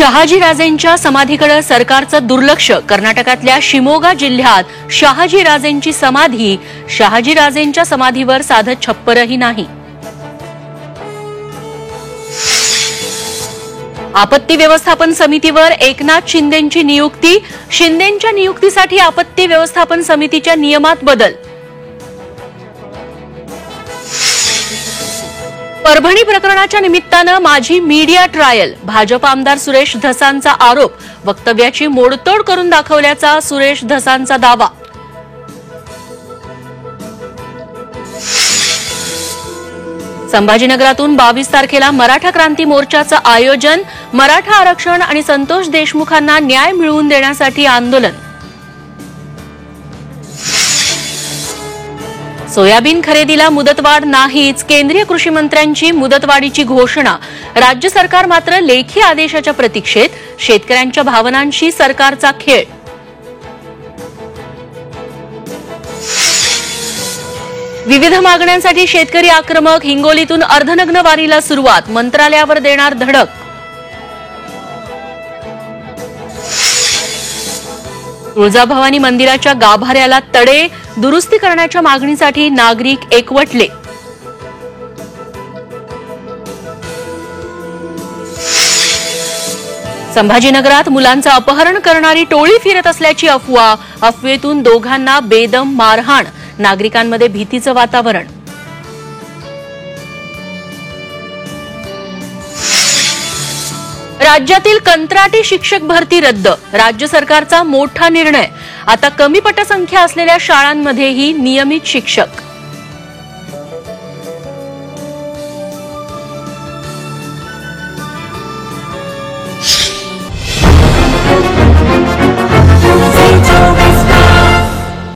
शहाजीराजेंच्या समाधीकडे सरकारचं दुर्लक्ष। कर्नाटकातल्या शिमोगा जिल्ह्यात शहाजीराजेंची समाधी, शहाजीराजेंच्या समाधीवर साधं छप्परही नाही। आपत्ती व्यवस्थापन समितीवर एकनाथ शिंदेंची नियुक्ती, शिंदेंच्या नियुक्तीसाठी आपत्ती व्यवस्थापन समितीच्या नियमात बदल। परभणी प्रकरणाच्या निमित्तानं माझी मीडिया ट्रायल, भाजप आमदार सुरेश धसांचा आरोप, वक्तव्याची मोडतोड करून दाखवल्याचा सुरेश धसांचा दावा। संभाजीनगरातून 22 तारखेला मराठा क्रांती मोर्चाचं आयोजन, मराठा आरक्षण आणि संतोष देशमुखांना न्याय मिळवून देण्यासाठी आंदोलन। सोयाबीन खरेदीला मुदतवाढ नाहीच, केंद्रीय कृषी मंत्र्यांची मुदतवाढीची घोषणा। राज्य सरकार मात्र लेखी आदेशाच्या प्रतीक्षेत, शेतकऱ्यांच्या भावनांशी सरकारचा खेळ। विविध मागण्यांसाठी शेतकरी आक्रमक, हिंगोलीतून अर्धनग्न वारीला सुरुवात, मंत्रालयावर देणार धडक। तुळजाभवानी मंदिराच्या गाभाऱ्याला तडे, दुरुस्ती करण्याच्या मागणीसाठी नागरिक एकवटले। संभाजीनगरात मुलांचं अपहरण करणारी टोळी फिरत असल्याची अफवा, अफवेतून दोघांना बेदम मारहाण, नागरिकांमध्ये भीतीचं वातावरण। राज्यातील कंत्राटी शिक्षक भरती रद्द, राज्य सरकारचा मोठा निर्णय। आता कमी पटसंख्या असलेल्या शाळांमध्येही नियमित शिक्षक।